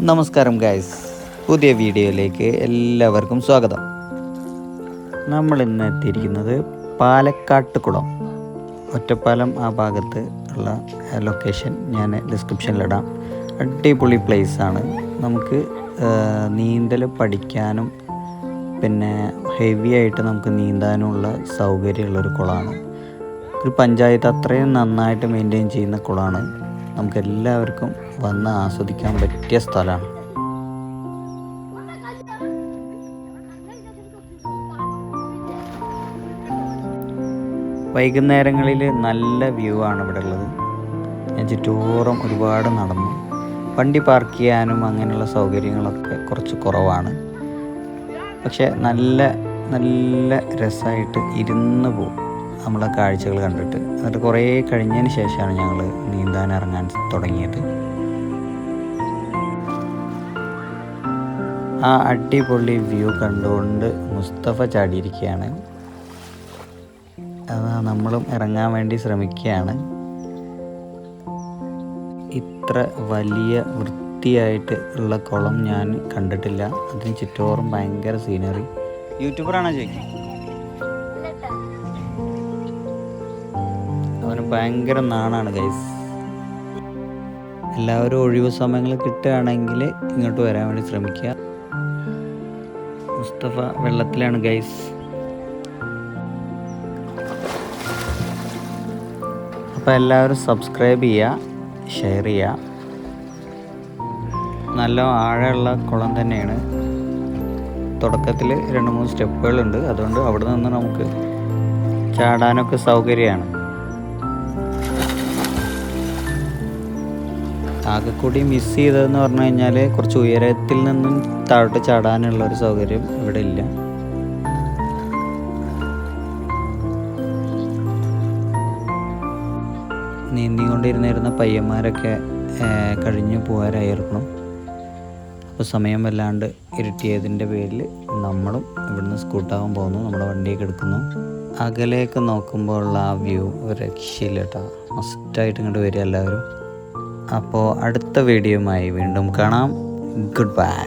നമസ്കാരം ഗൈസ്, പുതിയ വീഡിയോയിലേക്ക് എല്ലാവർക്കും സ്വാഗതം. നമ്മൾ ഇന്ന് എത്തിയിരിക്കുന്നത് പാലക്കാട്ടുകുളം, ഒറ്റപ്പാലം ആ ഭാഗത്ത് ഉള്ള ലൊക്കേഷൻ ഞാൻ ഡിസ്ക്രിപ്ഷനിലിടാം. അടിപൊളി പ്ലേസാണ്. നമുക്ക് നീന്തൽ പഠിക്കാനും പിന്നെ ഹെവി ആയിട്ട് നമുക്ക് നീന്താനുമുള്ള സൗകര്യമുള്ളൊരു കുളമാണ്. ഒരു പഞ്ചായത്ത് അത്രയും നന്നായിട്ട് മെയിൻറ്റെയിൻ ചെയ്യുന്ന കുളമാണ്. നമുക്ക് എല്ലാവർക്കും വന്ന് ആസ്വദിക്കാൻ പറ്റിയ സ്ഥലമാണ്. വൈകുന്നേരങ്ങളിൽ നല്ല വ്യൂ ആണ് ഇവിടെ ഉള്ളത്. ഞാൻ ചുറ്റോറും ഒരുപാട് നടന്നു. വണ്ടി പാർക്ക് ചെയ്യാനും അങ്ങനെയുള്ള സൗകര്യങ്ങളൊക്കെ കുറച്ച് കുറവാണ്. പക്ഷേ നല്ല നല്ല രസമായിട്ട് ഇരുന്ന് പോകും നമ്മളെ കാഴ്ചകൾ കണ്ടിട്ട്. എന്നിട്ട് കുറേ കഴിഞ്ഞതിന് ശേഷമാണ് ഞങ്ങൾ നീന്താൻ ഇറങ്ങാൻ തുടങ്ങിയത്. ആ അടിപൊളി വ്യൂ കണ്ടുകൊണ്ട് മുസ്തഫ ചാടിയിരിക്കുകയാണ്. അതാ നമ്മളും ഇറങ്ങാൻ വേണ്ടി ശ്രമിക്കുകയാണ്. ഇത്ര വലിയ വൃത്തിയായിട്ട് ഉള്ള കുളം ഞാൻ കണ്ടിട്ടില്ല. അതിന് ചുറ്റോറും ഭയങ്കര സീനറി. യൂട്യൂബറാണോ ചോദിക്കുക? അവന് ഭയങ്കര നാണാണ് ഗൈസ്. എല്ലാവരും ഒഴിവ് സമയങ്ങൾ കിട്ടുകയാണെങ്കിൽ ഇങ്ങോട്ട് വരാൻ വേണ്ടി ശ്രമിക്കുക. മുസ്തഫ വെള്ളത്തിലാണ് ഗൈസ്. അപ്പോൾ എല്ലാവരും സബ്സ്ക്രൈബ് ചെയ്യുക, ഷെയർ ചെയ്യുക. നല്ല ആഴമുള്ള കുളം തന്നെയാണ്. തുടക്കത്തിൽ 2-3 സ്റ്റെപ്പുകളുണ്ട്. അതുകൊണ്ട് അവിടെ നിന്ന് നമുക്ക് ചാടാനൊക്കെ സൗകര്യമാണ്. ആകെ കൂടി മിസ് ചെയ്തതെന്ന് പറഞ്ഞു കഴിഞ്ഞാൽ കുറച്ച് ഉയരത്തിൽ നിന്നും താഴോട്ട് ചാടാനുള്ള ഒരു സൗകര്യം ഇവിടെ ഇല്ല. നീന്തിക്കൊണ്ടിരുന്നിരുന്ന പയ്യന്മാരൊക്കെ കഴിഞ്ഞു പോകാനായിരുന്നു. അപ്പോൾ സമയം വല്ലാണ്ട് ഇരുട്ടിയതിൻ്റെ പേരിൽ നമ്മളും ഇവിടുന്ന് സ്കൂട്ടാവാൻ പോകുന്നു. നമ്മുടെ വണ്ടിയൊക്കെ എടുക്കുന്നു. അകലേക്ക് നോക്കുമ്പോൾ ഉള്ള ആ വ്യൂ ഒരു രക്ഷയില്ല കേട്ടോ. മസ്റ്റായിട്ട് ഇങ്ങോട്ട് വരിക എല്ലാവരും. അപ്പോൾ അടുത്ത വീഡിയോയുമായി വീണ്ടും കാണാം. Good bye.